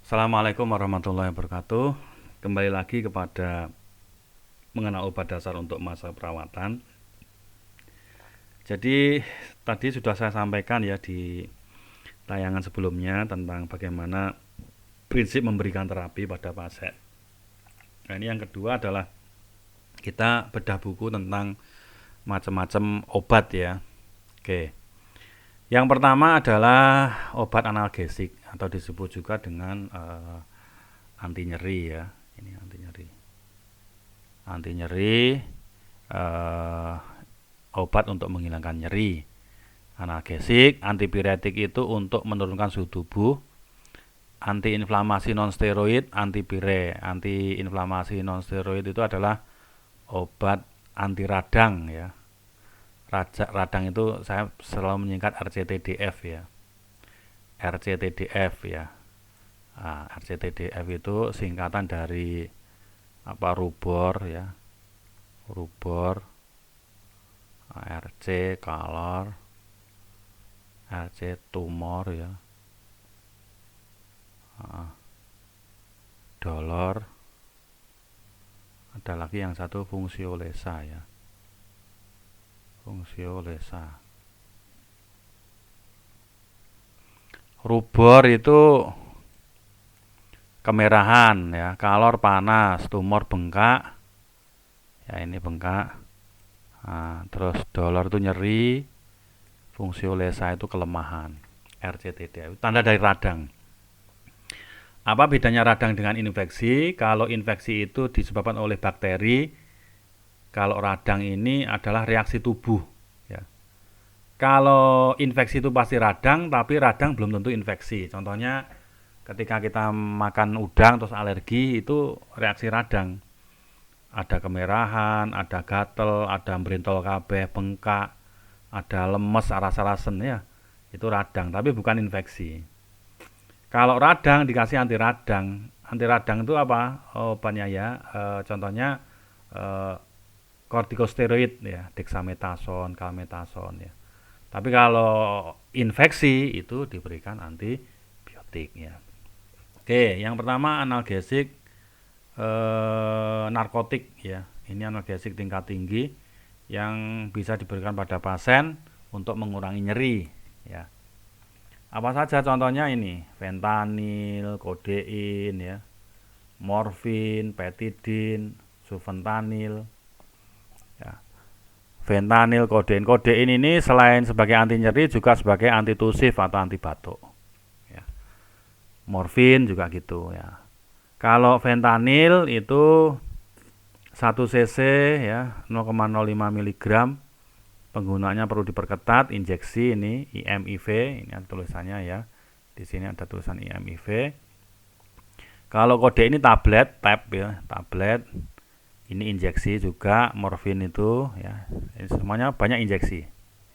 Assalamualaikum warahmatullahi wabarakatuh. Kembali lagi kepada mengenal obat dasar untuk masa perawatan. Jadi tadi sudah saya sampaikan ya di tayangan sebelumnya tentang bagaimana prinsip memberikan terapi pada pasien. Nah, ini yang kedua adalah kita bedah buku tentang macam-macam obat ya. Oke. Yang pertama adalah obat analgesik atau disebut juga dengan anti nyeri ya. Ini anti nyeri. Anti nyeri obat untuk menghilangkan nyeri. Analgesik, antipiretik itu untuk menurunkan suhu tubuh. Antiinflamasi nonsteroid, antipire. Antiinflamasi nonsteroid itu adalah obat anti radang ya. Radang itu saya selalu menyingkat RCTDF ya. RCTDF ya. Nah, RCTDF itu singkatan dari rubor ya. Rubor, RC color, RC tumor ya. Dolor. Ada lagi yang satu fungsiolesa ya. Fungsiolesa. Rubor itu kemerahan ya, kalor panas, tumor bengkak. Ya ini bengkak. Nah, terus dolor itu nyeri, fungsiolesa itu kelemahan. RCTD tanda dari radang. Apa bedanya radang dengan infeksi? Kalau infeksi itu disebabkan oleh bakteri, kalau radang ini adalah reaksi tubuh ya. Kalau infeksi itu pasti radang, tapi radang belum tentu infeksi. Contohnya ketika kita makan udang terus alergi, itu reaksi radang. Ada kemerahan, ada gatel, ada brentol kabeh, bengkak, ada lemes, aras-arasen ya. Itu radang, tapi bukan infeksi. Kalau radang dikasih anti radang. Anti radang itu apa? Obatnya ya. Contohnya kortikosteroid ya, dexamethasone, kalmethasone ya. Tapi kalau infeksi itu diberikan antibiotik ya. Oke, yang pertama analgesik narkotik ya. Ini analgesik tingkat tinggi yang bisa diberikan pada pasien untuk mengurangi nyeri ya. Apa saja contohnya ini? Fentanyl, kodein ya. Morfin, petidin, sufentanil. Ya. Fentanyl, kodein. Kodein ini selain sebagai anti nyeri juga sebagai antitusif atau anti batuk. Ya. Morfin juga gitu ya. Kalau fentanyl itu 1 cc ya, 0,05 mg. Penggunaannya perlu diperketat, injeksi ini IMIV, ini ada tulisannya ya. Di sini ada tulisan IMIV. Kalau kode ini tablet, tab ya, tablet. Ini injeksi juga, morfin itu ya. Ini semuanya banyak injeksi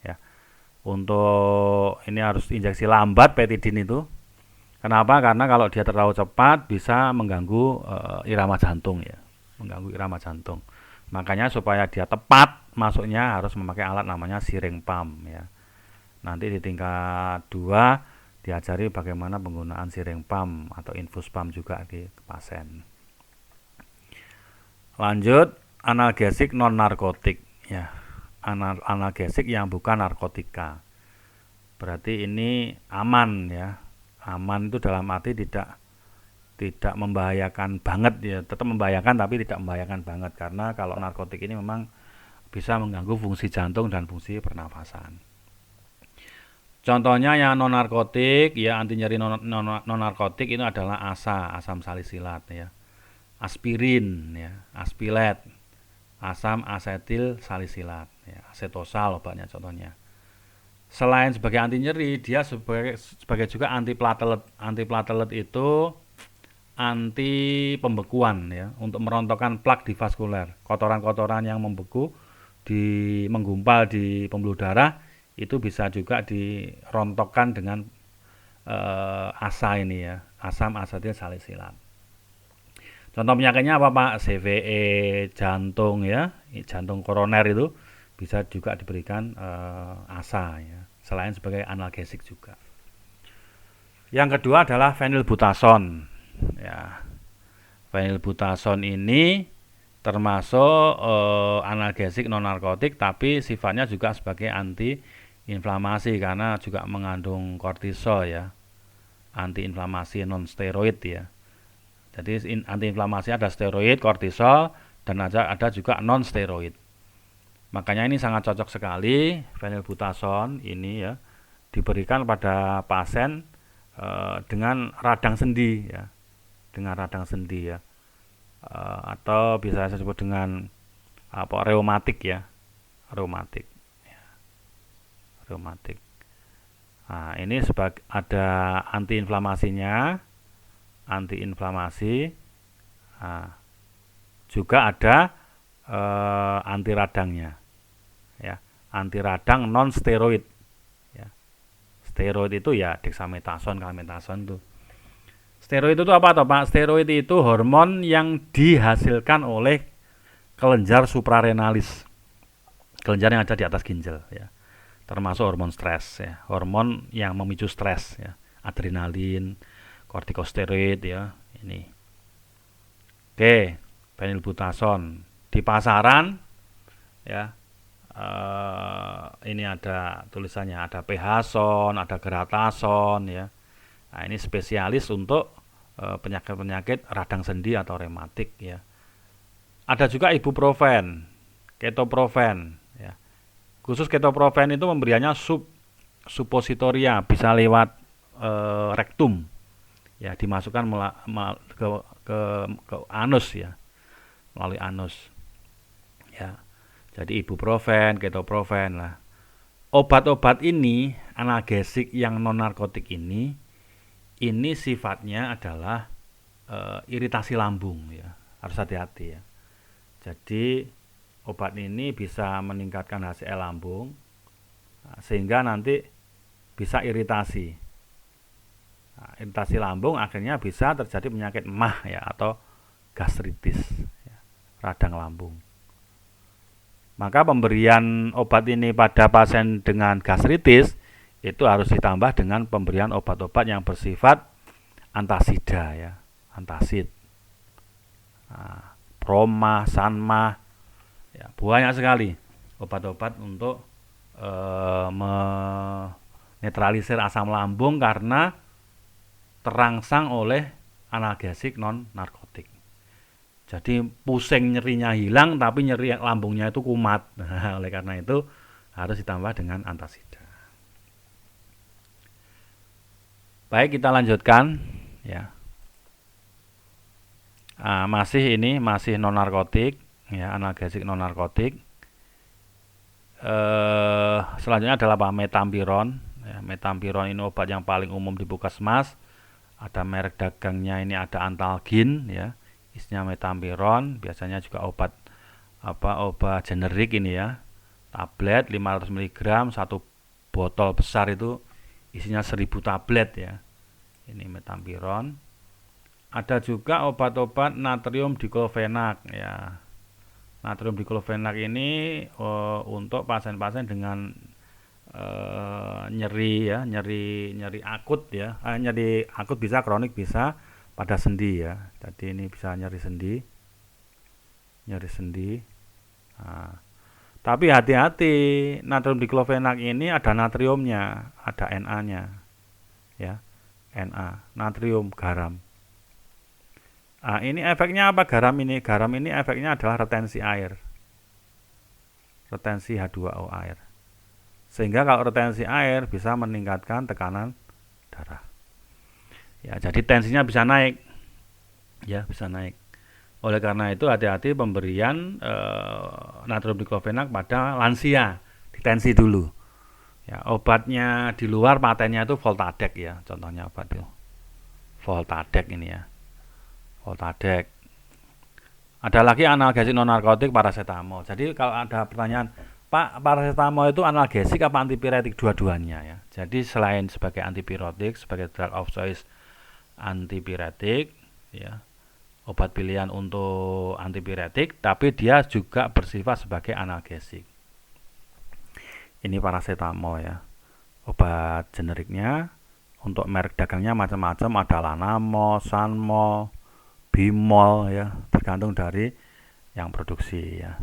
ya. Untuk ini harus injeksi lambat petidin itu. Kenapa? Karena kalau dia terlalu cepat bisa mengganggu irama jantung ya. Mengganggu irama jantung. Makanya supaya dia tepat masuknya harus memakai alat namanya syringe pump ya. Nanti di tingkat 2 diajari bagaimana penggunaan syringe pump atau infus pump juga di pasien. Lanjut, analgesik non narkotik ya. Analgesik yang bukan narkotika. Berarti ini aman ya. Aman itu dalam arti tidak membahayakan banget ya, tetap membahayakan tapi tidak membahayakan banget, karena kalau narkotik ini memang bisa mengganggu fungsi jantung dan fungsi pernafasan. Contohnya yang non narkotik ya, anti nyeri non narkotik itu adalah asam salisilat ya, aspirin ya, aspilet, asam asetil salisilat ya, asetosal obatnya contohnya. Selain sebagai anti nyeri, dia sebagai juga anti platelet. Anti platelet itu anti pembekuan ya, untuk merontokkan plak di vaskuler. Kotoran-kotoran yang membeku menggumpal di pembuluh darah itu bisa juga dirontokkan dengan asa ini ya, asam asetil salisilat. Contoh penyakitnya apa Pak? CVE, jantung ya, jantung koroner itu bisa juga diberikan asa ya, selain sebagai analgesik juga. Yang kedua adalah fenilbutason. ya. Phenylbutason ini termasuk analgesik non narkotik, tapi sifatnya juga sebagai anti inflamasi karena juga mengandung kortisol ya, anti inflamasi non steroid ya. Jadi anti inflamasi ada steroid, kortisol, dan ada juga non steroid. Makanya ini sangat cocok sekali phenylbutason ini ya, diberikan pada pasien dengan radang sendi ya, dengan radang sendi ya. Atau bisa saya sebut dengan reumatik ya, reumatik. Nah, ini ada antiinflamasinya, antiinflamasi, juga ada anti radangnya, ya, anti radang non steroid. Ya. Steroid itu ya dexamethasone, clamethasone itu. Steroid itu apa toh Pak? Steroid itu hormon yang dihasilkan oleh kelenjar suprarenalis, kelenjar yang ada di atas ginjal ya. Termasuk hormon stres ya, hormon yang memicu stres ya, adrenalin, kortikosteroid ya, ini. Oke, phenylbutason di pasaran ya. Ini ada tulisannya, ada Pehazon, ada Gratason ya. Nah, ini spesialis untuk penyakit-penyakit radang sendi atau rematik ya. Ada juga ibuprofen, ketoprofen ya. Khusus ketoprofen itu pemberiannya suppositoria, bisa lewat rektum ya, dimasukkan ke anus ya, melalui anus ya. Jadi ibuprofen, ketoprofen lah. Obat-obat ini, analgesik yang non narkotik ini sifatnya adalah iritasi lambung ya, harus hati-hati ya. Jadi obat ini bisa meningkatkan HCl lambung sehingga nanti bisa iritasi. Nah, iritasi lambung akhirnya bisa terjadi penyakit MAH ya, atau gastritis ya, radang lambung. Maka pemberian obat ini pada pasien dengan gastritis itu harus ditambah dengan pemberian obat-obat yang bersifat antasida ya, antasid, Proma, Sanma ya, banyak sekali obat-obat untuk menetralisir asam lambung karena terangsang oleh analgesik non narkotik. Jadi pusing, nyerinya hilang, tapi nyeri lambungnya itu kumat. Nah, oleh karena itu harus ditambah dengan antasida. Baik, kita lanjutkan ya. Masih non narkotik ya, analgesik non narkotik. Selanjutnya adalah metampiron ya. Metampiron ini obat yang paling umum di puskesmas. Ada merek dagangnya, ini ada Antalgin ya, isinya metampiron. Biasanya juga obat generik ini ya, tablet 500 mg, satu botol besar itu isinya 1000 tablet ya. Ini metampiron. Ada juga obat-obat natrium diklofenak ya. Natrium diklofenak ini untuk pasien-pasien dengan nyeri ya, nyeri akut ya. Nyeri akut bisa, kronik bisa, pada sendi ya. Jadi ini bisa nyeri sendi. Nah, tapi hati-hati, natrium diklofenak ini ada natriumnya, ada Na-nya ya. Na, natrium, garam. Nah, ini efeknya apa garam ini? Garam ini efeknya adalah retensi air. Retensi H2O air. Sehingga kalau retensi air bisa meningkatkan tekanan darah. Ya, jadi tensinya bisa naik. Ya, bisa naik. Oleh karena itu hati-hati pemberian natrium diklofenak pada lansia, ditensi dulu. Ya, obatnya di luar patennya itu Voltadek ya, contohnya obat itu. Voltadek ini ya. Voltadek. Ada lagi analgesik non narkotik, paracetamol. Jadi kalau ada pertanyaan, Pak, paracetamol itu analgesik apa antipiretik? Dua-duanya ya. Jadi selain sebagai antipiretik, sebagai drug of choice antipiretik ya, obat pilihan untuk antipiretik, tapi dia juga bersifat sebagai analgesik. Ini paracetamol ya, obat generiknya. Untuk merek dagangnya macam-macam, ada Lanamo, Sanmo, bimol ya, tergantung dari yang produksi ya.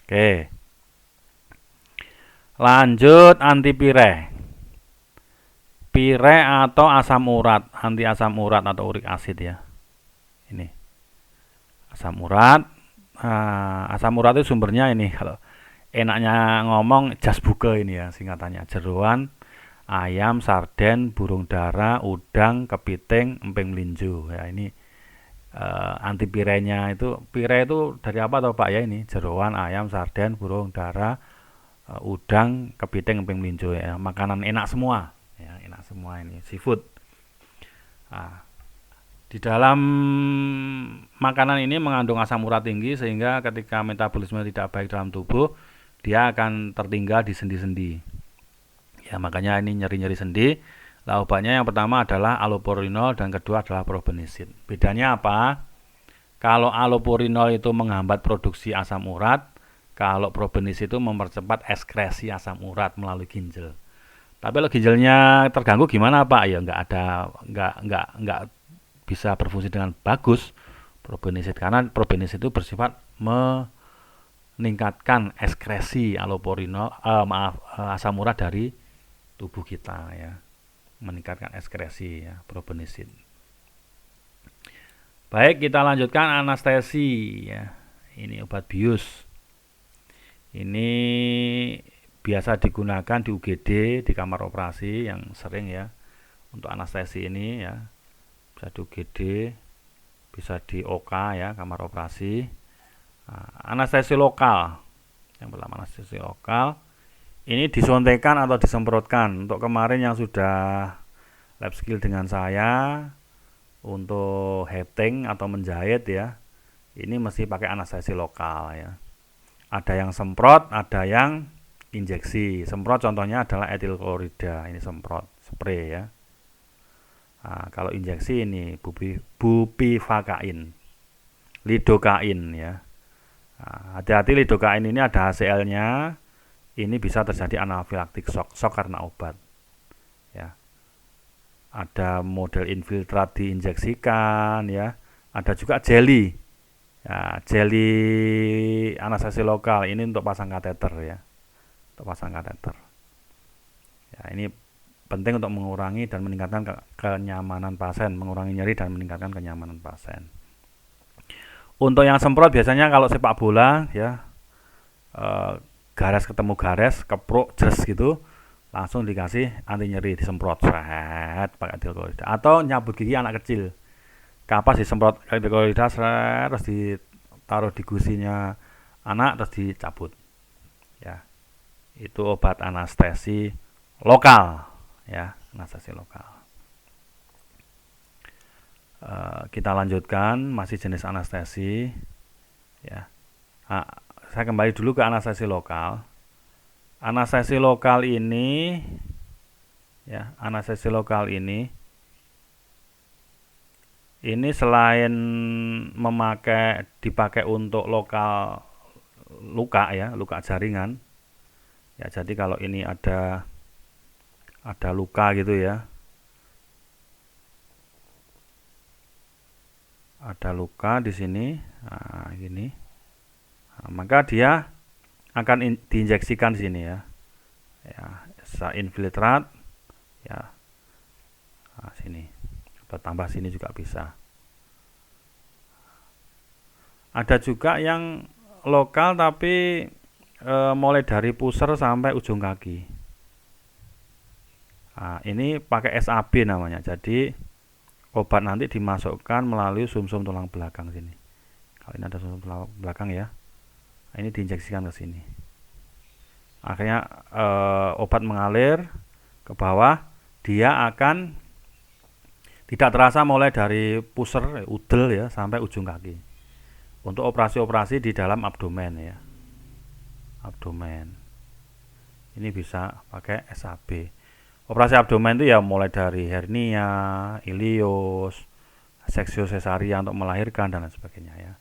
Oke. Lanjut antipire. Pire atau asam urat, anti asam urat atau urik asid ya. Ini asam urat. Asam urat itu sumbernya ini, kalau enaknya ngomong jasbuke ini ya singkatannya. Jeroan, ayam, sarden, burung dara, udang, kepiting, emping melinjo ya. Ini antipirenya itu, pire itu dari apa tau Pak ya? Ini jeroan, ayam, sarden, burung dara, udang, kepiting, emping melinjo ya. Makanan enak semua ya, enak semua ini seafood. Di dalam makanan ini mengandung asam urat tinggi, sehingga ketika metabolisme tidak baik dalam tubuh, dia akan tertinggal di sendi-sendi ya, makanya ini nyeri-nyeri sendi. Lah obatnya yang pertama adalah allopurinol dan kedua adalah probenicid. Bedanya apa? Kalau allopurinol itu menghambat produksi asam urat, kalau probenicid itu mempercepat ekskresi asam urat melalui ginjal. Tapi kalau ginjalnya terganggu gimana Pak? Ya nggak bisa berfungsi dengan bagus probenicid, karena probenicid itu bersifat meningkatkan ekskresi allopurinol, asam urat dari tubuh kita ya, meningkatkan ekskresi ya, probenicid. Baik, kita lanjutkan anestesi ya. Ini obat bius. Ini biasa digunakan di UGD, di kamar operasi yang sering ya. Untuk anestesi ini ya, bisa di UGD, bisa di OK ya, kamar operasi. Anestesi lokal. Yang pertama anestesi lokal. Ini disuntikan atau disemprotkan. Untuk kemarin yang sudah lab skill dengan saya, untuk heting atau menjahit ya, ini mesti pakai anestesi lokal ya. Ada yang semprot, ada yang injeksi. Semprot contohnya adalah etil klorida, ini semprot, spray ya. Kalau injeksi ini bupivakain, lidokain ya. Hati-hati, lidokain ini ada HCl-nya. Ini bisa terjadi anafilaktik shock karena obat ya. Ada model infiltrat diinjeksikan ya. Ada juga jelly ya, jelly anestesi lokal ini untuk pasang kateter ya, untuk pasang kateter ya. Ini penting untuk mengurangi dan meningkatkan kenyamanan pasien, mengurangi nyeri dan meningkatkan kenyamanan pasien. Untuk yang semprot biasanya kalau sepak bola ya, gares ketemu gares, keprok jes gitu, langsung dikasih anti nyeri, disemprot seret pakai etil klorida. Atau nyabut gigi anak kecil, kapas disemprot etil klorida seret, terus ditaruh di gusinya anak, terus dicabut ya. Itu obat anestesi lokal ya, anestesi lokal. Kita lanjutkan, masih jenis anestesi ya. Saya kembali dulu ke anestesi lokal. Anestesi lokal ini ya, anestesi lokal ini selain dipakai untuk lokal luka ya, luka jaringan ya. Jadi kalau ini ada luka gitu ya, ada luka di sini, gini. Maka dia akan diinjeksikan di sini ya. Ya, infiltrat ya. Sini. Atau tambah sini juga bisa. Ada juga yang lokal tapi mulai dari pusar sampai ujung kaki. Ini pakai SAB namanya. Jadi obat nanti dimasukkan melalui sumsum tulang belakang sini. Kalau ini ada sumsum tulang belakang ya. Ini diinjeksikan ke sini. Akhirnya obat mengalir ke bawah. Dia akan tidak terasa mulai dari pusar, udel ya, sampai ujung kaki. Untuk operasi-operasi di dalam abdomen ya. Abdomen. Ini bisa pakai SAB. Operasi abdomen itu ya mulai dari hernia, ileus, seksio cesaria untuk melahirkan dan lain sebagainya ya.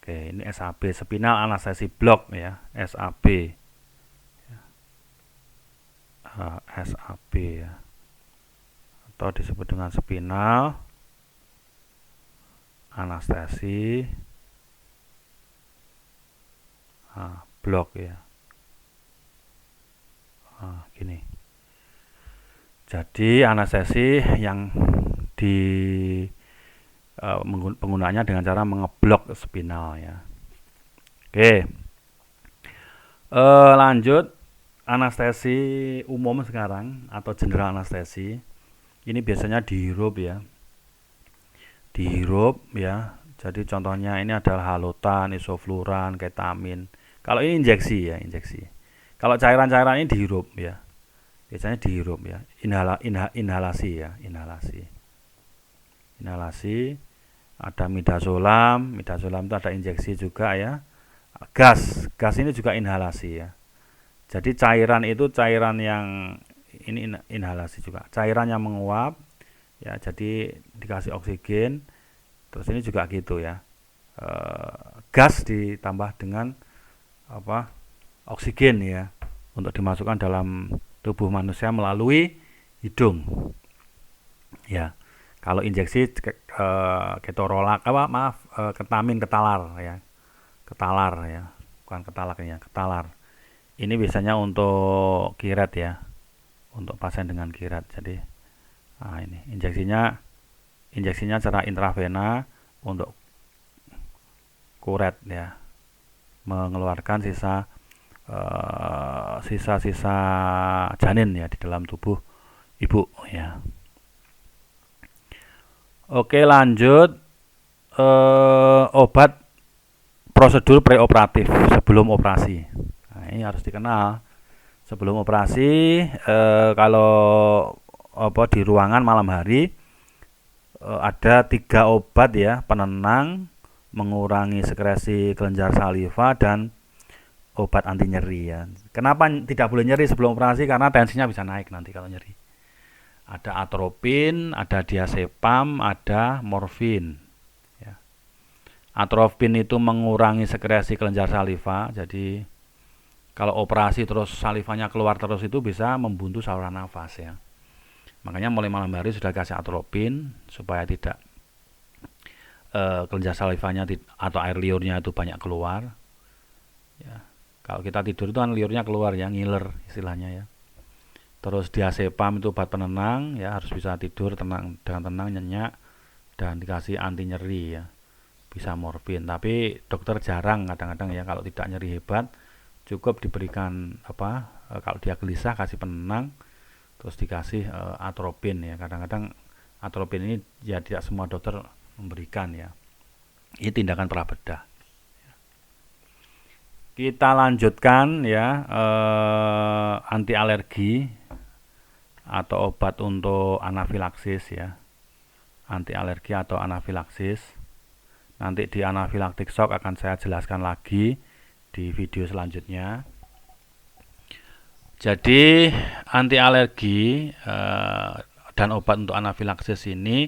Oke, ini SAB, spinal anestesi block ya, SAB. SAB ya. Atau disebut dengan spinal anestesi blok ya. Gini. Jadi anestesi yang di penggunaannya dengan cara mengeblok spinal ya. Oke. Lanjut anestesi umum sekarang atau general anestesi. Ini biasanya dihirup ya. Dihirup ya. Jadi contohnya ini adalah halotan, isofluran, ketamin. Kalau ini injeksi ya, injeksi. Kalau cairan-cairan ini dihirup ya. Biasanya dihirup ya. Inhalasi ya, inhalasi. Inhalasi. Ada midazolam, midazolam itu ada injeksi juga ya. Gas ini juga inhalasi ya. Jadi cairan itu cairan yang ini inhalasi juga. Cairan yang menguap ya, jadi dikasih oksigen. Terus ini juga gitu ya. Gas ditambah dengan oksigen ya, untuk dimasukkan dalam tubuh manusia melalui hidung. Ya. Kalau injeksi ketorolak ketamin, ketalar ya. Ketalar ya, bukan ketalak ya, ketalar. Ini biasanya untuk kiret ya, untuk pasien dengan kiret. Jadi ini injeksinya secara intravena untuk kuret ya, mengeluarkan sisa-sisa janin ya di dalam tubuh ibu ya. Oke, lanjut obat prosedur preoperatif sebelum operasi. Nah, ini harus dikenal. Sebelum operasi, kalau di ruangan malam hari ada 3 obat ya, penenang, mengurangi sekresi kelenjar saliva, dan obat anti nyeri ya. Kenapa tidak boleh nyeri sebelum operasi? Karena tensinya bisa naik nanti kalau nyeri. Ada atropin, ada diazepam, ada morfin. Atropin itu mengurangi sekresi kelenjar saliva. Jadi kalau operasi terus salivanya keluar terus itu bisa membuntu saluran nafas ya. Makanya mulai malam hari sudah kasih atropin supaya tidak kelenjar salivanya atau air liurnya itu banyak keluar. Ya. Kalau kita tidur itu kan liurnya keluar ya, ngiler istilahnya ya. Terus diazepam itu obat penenang ya, harus bisa tidur dengan tenang, nyenyak, dan dikasih anti nyeri ya. Bisa morfin, tapi dokter jarang, kadang-kadang ya, kalau tidak nyeri hebat cukup diberikan kalau dia gelisah kasih penenang, terus dikasih atropin ya. Kadang-kadang atropin ini ya tidak semua dokter memberikan ya. Ini tindakan prabedah. Kita lanjutkan ya, anti alergi atau obat untuk anafilaksis ya. Anti alergi atau anafilaksis. Nanti di anafilaktik shock akan saya jelaskan lagi di video selanjutnya. Jadi anti alergi dan obat untuk anafilaksis ini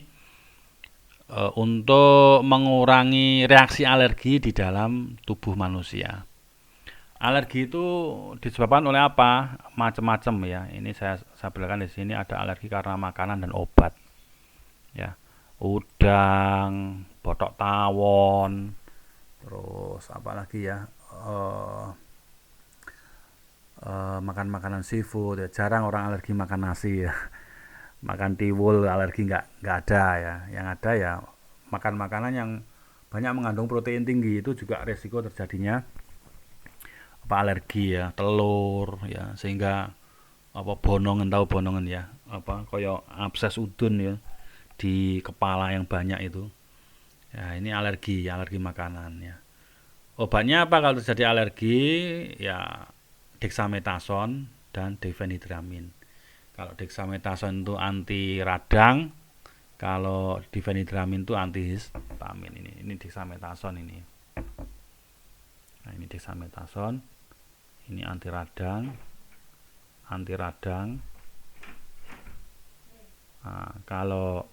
untuk mengurangi reaksi alergi di dalam tubuh manusia. Alergi itu disebabkan oleh apa? Macam-macam ya. Ini saya berikan di sini, ada alergi karena makanan dan obat. Ya. Udang, botok tawon, terus apa lagi ya, makan makanan seafood ya. Jarang orang alergi makan nasi ya. Makan tiwul alergi nggak ada ya. Yang ada ya makan makanan yang banyak mengandung protein tinggi, itu juga resiko terjadinya alergi ya. Telur ya, sehingga bonongan, tahu bonongan ya, koyo abses udun ya di kepala yang banyak itu ya, ini alergi makanan ya. Obatnya apa kalau terjadi alergi? Ya dexamethasone dan difenidramin. Kalau dexamethasone itu anti radang, kalau difenidramin itu anti histamin. Ini dexamethasone ini. Nah, ini dexamethasone, ini anti radang. Nah, kalau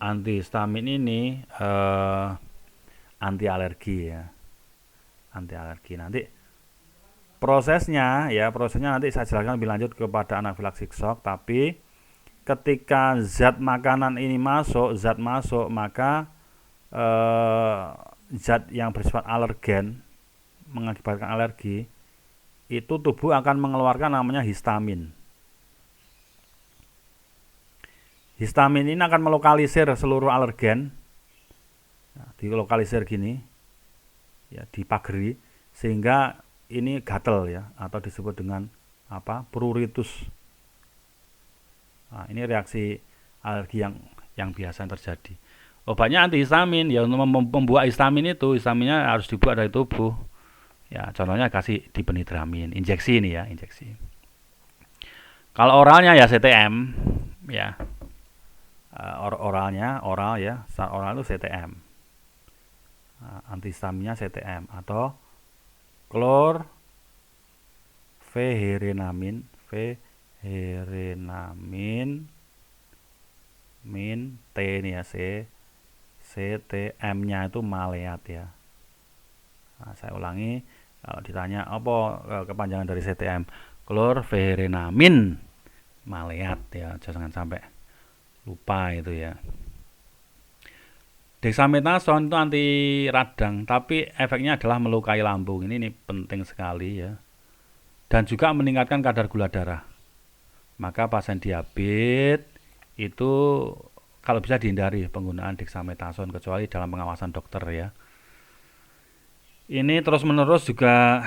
antihistamin ini anti alergi ya. Anti alergi. Nanti prosesnya nanti saya jelaskan lebih lanjut kepada anafilaktik shock, tapi ketika zat makanan ini masuk, maka zat yang bersifat alergen mengakibatkan alergi, itu tubuh akan mengeluarkan namanya histamin. Histamin ini akan melokalisir seluruh alergen, dilokalisir gini, ya, dipagari, sehingga ini gatel ya, atau disebut dengan pruritus. Nah, ini reaksi alergi yang biasa terjadi. Obatnya antihistamin, ya untuk membuat histamin itu, histaminnya harus dibuat dari tubuh. Ya, contohnya kasih diphenhidramine, injeksi ini ya, injeksi. Kalau oralnya ya CTM, ya. Oral ya, saat oral itu CTM. Antihistaminnya CTM atau chlorpheniramine, T ini ya, CTM-nya itu maleat ya. Nah, saya ulangi, kalau ditanya apa kepanjangan dari CTM, chlorpheniramine maleat ya, jangan sampai lupa itu ya. Dexamethasone itu anti radang, tapi efeknya adalah melukai lambung. Ini penting sekali ya. Dan juga meningkatkan kadar gula darah. Maka pasien diabetes itu kalau bisa dihindari penggunaan dexamethasone kecuali dalam pengawasan dokter ya. Ini terus-menerus juga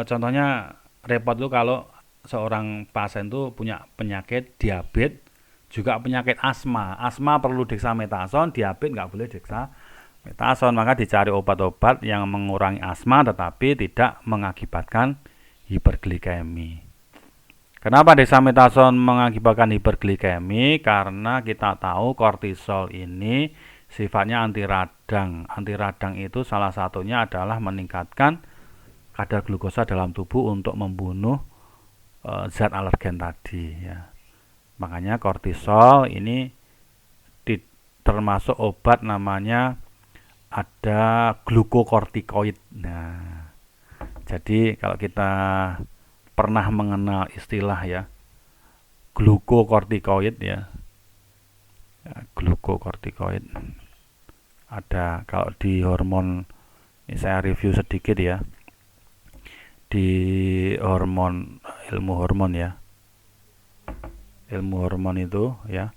contohnya repot tuh kalau seorang pasien tuh punya penyakit diabetes, juga penyakit asma. Asma perlu dexamethasone, diabetes nggak boleh dexamethasone. Maka dicari obat-obat yang mengurangi asma tetapi tidak mengakibatkan hiperglikemi. Kenapa dexamethasone mengakibatkan hiperglikemi? Karena kita tahu kortisol ini sifatnya anti radang. Anti radang itu salah satunya adalah meningkatkan kadar glukosa dalam tubuh untuk membunuh zat alergen tadi ya. Makanya kortisol ini termasuk obat namanya ada glukokortikoid. Nah, jadi kalau kita pernah mengenal istilah ya glukokortikoid ya, glukokortikoid ada kalau di hormon, ini saya review sedikit ya, di ilmu hormon itu ya,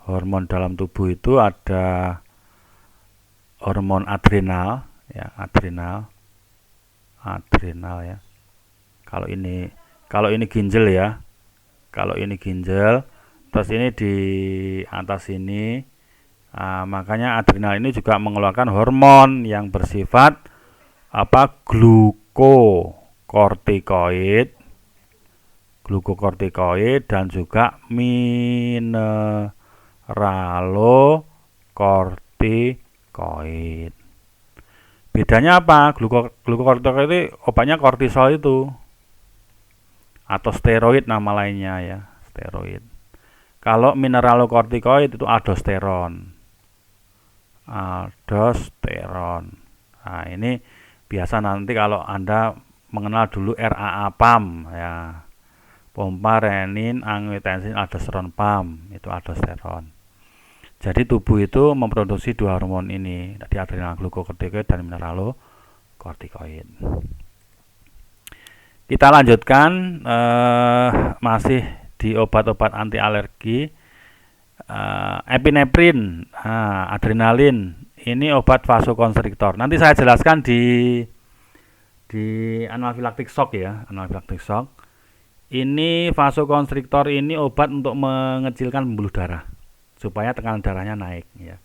hormon dalam tubuh itu ada hormon adrenal ya, adrenal ya. Kalau ini ginjal ya, kalau ini ginjal, terus ini di atas ini, makanya adrenal ini juga mengeluarkan hormon yang bersifat glukokortikoid dan juga mineralokortikoid. Bedanya apa? Glukokortikoid itu obatnya kortisol itu, atau steroid nama lainnya ya, steroid. Kalau mineralokortikoid itu aldosteron. Nah, ini biasa nanti kalau Anda mengenal dulu RAA-PAM ya, pompa renin angiotensin aldosteron PAM, itu aldosteron. Jadi tubuh itu memproduksi dua hormon ini, di adrenal glukokortikoid dan mineralokortikoid. Kita lanjutkan masih di obat-obat anti alergi. Epinefrin, adrenalin, ini obat vasokonstriktor. Nanti saya jelaskan di anafilaktik shock ya, anafilaktik shock. Ini vasokonstriktor ini obat untuk mengecilkan pembuluh darah supaya tekanan darahnya naik ya.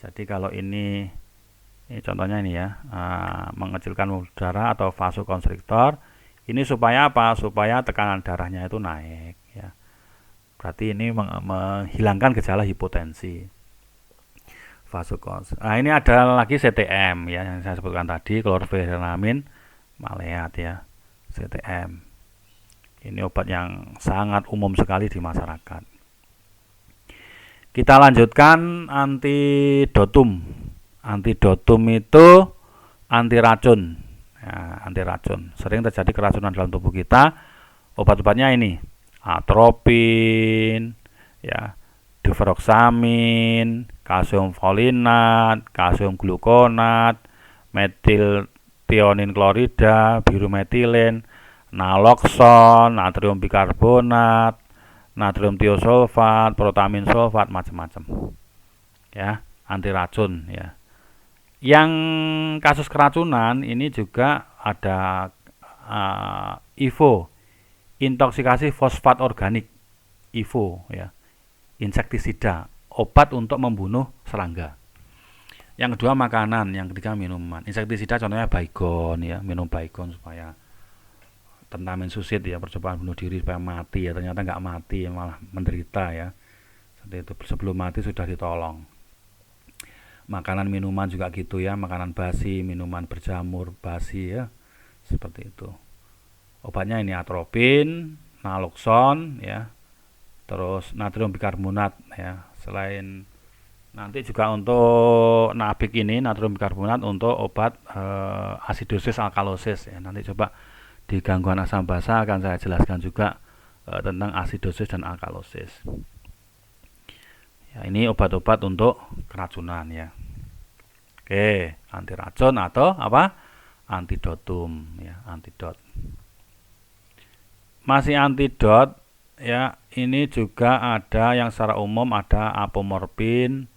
Jadi kalau ini contohnya ini ya, mengecilkan pembuluh darah atau vasokonstriktor ini supaya apa? Supaya tekanan darahnya itu naik ya. Berarti ini menghilangkan gejala hipotensi. Vasokonstriktor. Nah, ini ada lagi CTM ya yang saya sebutkan tadi, chlorpheniramine maleat ya, CTM. Ini obat yang sangat umum sekali di masyarakat. Kita lanjutkan antidotum. Antidotum itu anti racun. Ya, anti racun. Sering terjadi keracunan dalam tubuh kita. Obat-obatnya ini atropin, ya, diferoksamin, kalsium folinat, kalsium glukonat, metil tionin klorida, biru metilen, naloxon, natrium bikarbonat, natrium tiosulfat, protamin sulfat, macam-macam. Ya, anti racun ya. Yang kasus keracunan ini juga ada IFO, intoksikasi fosfat organik, IFO ya. Insektisida, obat untuk membunuh serangga. Yang kedua makanan, yang ketiga minuman. Insektisida contohnya baygon ya, minum baygon supaya tentamen susit ya, percobaan bunuh diri supaya mati ya, ternyata nggak mati malah menderita ya. Seperti itu, sebelum mati sudah ditolong. Makanan minuman juga gitu ya, makanan basi, minuman berjamur basi ya, seperti itu. Obatnya ini atropin, naloxon ya, terus natrium bikarbonat ya. Selain nanti juga untuk nabik ini natrium bikarbonat untuk obat asidosis alkalosis ya. Nanti coba di gangguan asam basa akan saya jelaskan juga tentang asidosis dan alkalosis. Ya, ini obat-obat untuk keracunan ya. Oke, anti racun atau apa? Antidotum ya, antidot. Masih antidot ya, ini juga ada yang secara umum ada apomorfin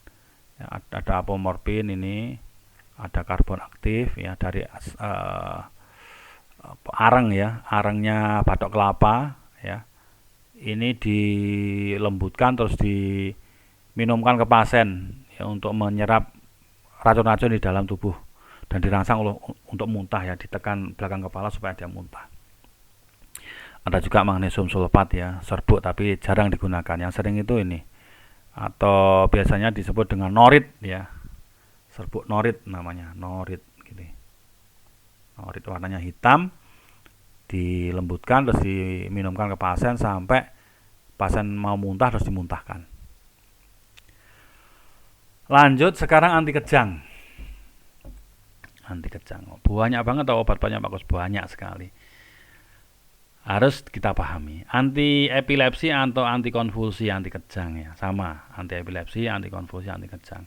ya, ada apomorfin ini, ada karbon aktif ya dari arang ya, arangnya batok kelapa ya. Ini dilembutkan terus diminumkan ke pasien ya, untuk menyerap racun-racun di dalam tubuh dan dirangsang untuk muntah ya, ditekan belakang kepala supaya dia muntah. Ada juga magnesium sulfat ya, serbuk tapi jarang digunakan. Yang sering itu ini, atau biasanya disebut dengan norit ya, serbuk norit namanya, norit gitu. Norit warnanya hitam, dilembutkan terus diminumkan ke pasien sampai pasien mau muntah terus dimuntahkan. Lanjut sekarang anti kejang. Anti kejang, banyak banget atau obat banyak bagus, banyak sekali. Harus kita pahami. Anti epilepsi atau anti konvulsi, anti kejang ya, sama. Anti epilepsi, anti konvulsi, anti kejang.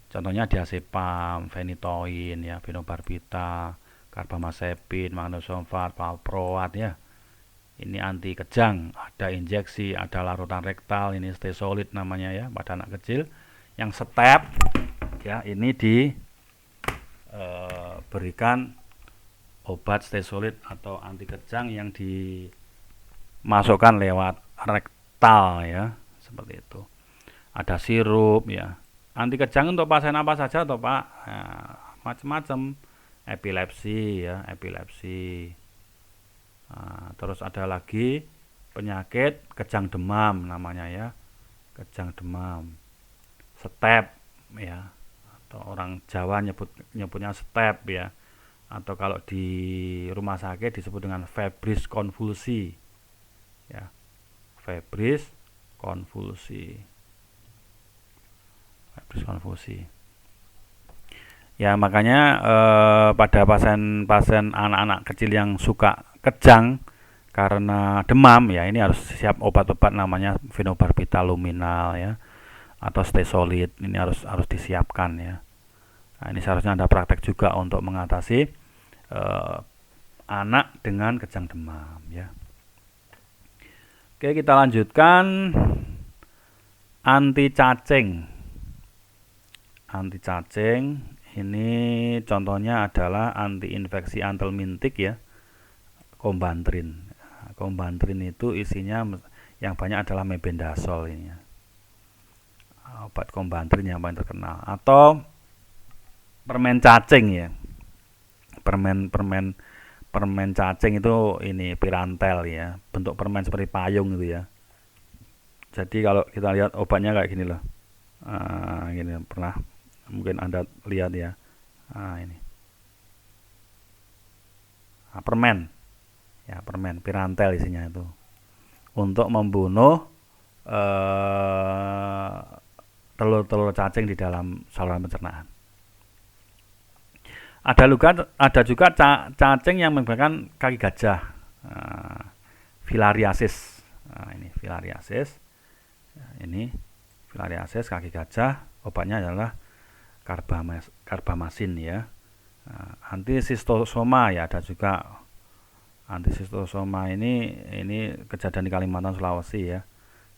Contohnya diazepam, phenytoin ya, phenobarbital, carbamazepin, magnesium sulfat, valproat ya. Ini anti kejang, ada injeksi, ada larutan rektal, ini stesolid namanya ya, pada anak kecil. Yang step ya, ini diberikan obat stesolid atau anti kejang yang dimasukkan lewat rektal ya, seperti itu. Ada sirup ya. Anti kejang untuk pasien apa saja toh Pak? Nah, macam-macam. Epilepsi ya, epilepsi. Nah, terus ada lagi penyakit kejang demam namanya ya, kejang demam. Step ya, atau orang Jawa nyebutnya step ya. Atau kalau di rumah sakit disebut dengan febris konvulsi ya, febris konvulsi, febris konvulsi ya. Makanya pada pasien anak-anak kecil yang suka kejang karena demam ya, ini harus siap obat-obat namanya phenobarbital luminal ya, atau stesolid, ini harus disiapkan ya. Nah, ini seharusnya ada praktek juga untuk mengatasi anak dengan kejang demam ya. Oke, kita lanjutkan anti cacing. Anti cacing ini contohnya adalah anti infeksi antelmintik ya, kombantrin. Kombantrin itu isinya yang banyak adalah mebendazole ini ya. Obat kombantrin yang paling terkenal. Atau permen cacing ya, permen cacing itu ini pirantel ya, bentuk permen seperti payung gitu ya. Jadi kalau kita lihat obatnya kayak gini loh, gini, pernah mungkin Anda lihat ya. Ini permen ya, permen pirantel isinya itu untuk membunuh telur-telur cacing di dalam saluran pencernaan. Ada juga cacing yang menyebabkan kaki gajah, filariasis. Ini filariasis. Ini filariasis, kaki gajah, obatnya adalah karbamasin ya. Nah, antisistosoma ya, ada juga antisistosoma ini kejadian di Kalimantan, Sulawesi ya,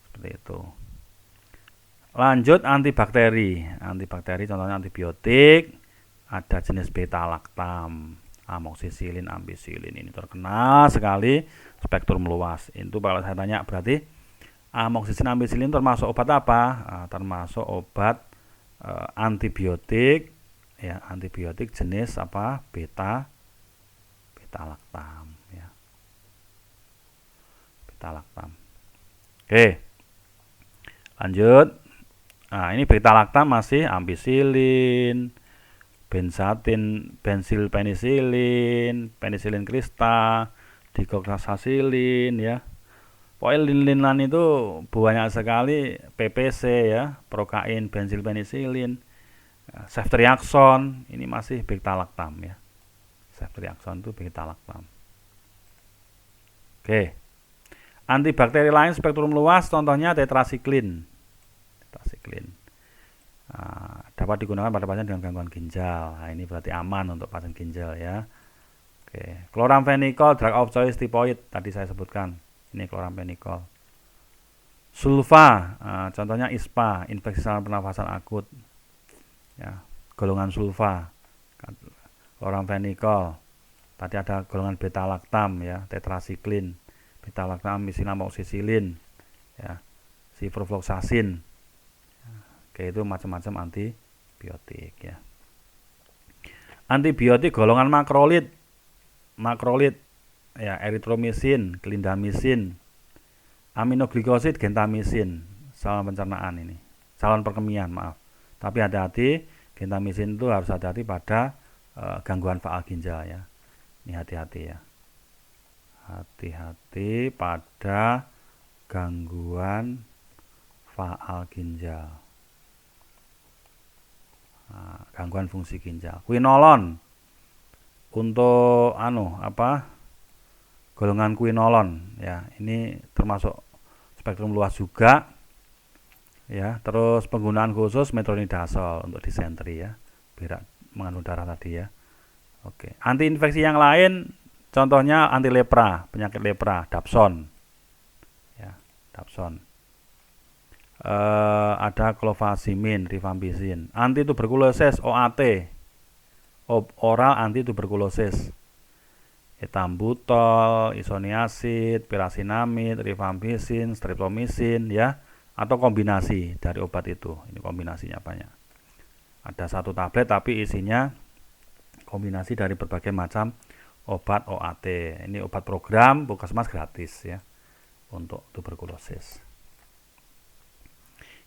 seperti itu. Lanjut antibakteri contohnya antibiotik, ada jenis beta-laktam, amoksisilin, ampicillin, ini terkenal sekali, spektrum luas. Itu kalau saya tanya berarti amoksisilin, ampicillin termasuk obat apa? Termasuk obat antibiotik ya, antibiotik jenis apa? Beta-laktam ya. Beta-laktam. Oke. Lanjut. Nah, ini beta-laktam masih ampicillin, benzatin, benzilpenicillin, penicillin crista, digoxasilin ya. Pokoknya lin-linan itu banyak sekali, PPC ya, prokain, benzilpenicillin, ceftriaxone, ini masih beta-laktam ya. Ceftriaxone itu beta-laktam. Oke. Antibakteri lain spektrum luas contohnya tetrasiklin. Dapat digunakan pada pasien dengan gangguan ginjal. Nah, ini berarti aman untuk pasien ginjal ya. Oke. Chloramphenicol, drug of choice tipoid, tadi saya sebutkan. Ini chloramphenicol. Sulfa, contohnya ISPA, infeksi saluran pernafasan akut. Ya, golongan sulfa. Chloramphenicol. Tadi ada golongan beta-laktam ya, tetrasiklin, beta-laktam, amoksisilin, ya, ciprofloxacin. Oke, itu macam-macam antibiotik ya. Antibiotik golongan makrolid ya, eritromisin, clindamycin, aminoglycosid, gentamisin, saluran pencernaan ini, saluran perkemihan maaf. Tapi hati-hati, gentamisin itu harus hati-hati pada gangguan faal ginjal ya. Ini hati-hati ya. Hati-hati pada gangguan faal ginjal. Gangguan fungsi ginjal. Quinolon untuk golongan quinolon ya, ini termasuk spektrum luas juga ya. Terus penggunaan khusus metronidazol untuk disentri ya, berak mengandung darah tadi ya. Oke. Anti infeksi yang lain contohnya anti lepra, penyakit lepra, dapson ya, dapson. Ada clofazimine, rifampicin. Anti tuberkulosis, OAT, oral anti tuberkulosis, etambutol, isoniazid, pirasinamid, rifampicin, streptomycin ya, atau kombinasi dari obat itu. Ini kombinasinya banyak. Ada satu tablet tapi isinya kombinasi dari berbagai macam obat OAT. Ini obat program Puskesmas gratis ya untuk tuberkulosis.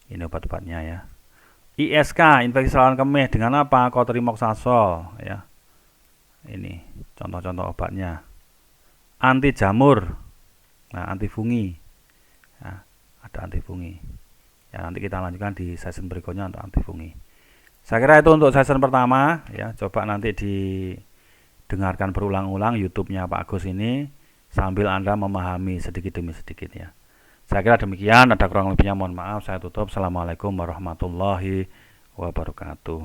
Ini obat-obatnya ya. ISK, infeksi saluran kemih dengan apa? Cotrimoxazole ya. Ini contoh-contoh obatnya. Anti jamur, nah anti fungi. Nah, ada anti fungi. Ya, nanti kita lanjutkan di session berikutnya untuk anti fungi. Saya kira itu untuk session pertama ya. Coba nanti didengarkan berulang-ulang YouTube-nya Pak Agus ini sambil Anda memahami sedikit demi sedikit ya. Saya kira demikian, ada kurang lebihnya mohon maaf, saya tutup. Assalamualaikum warahmatullahi wabarakatuh.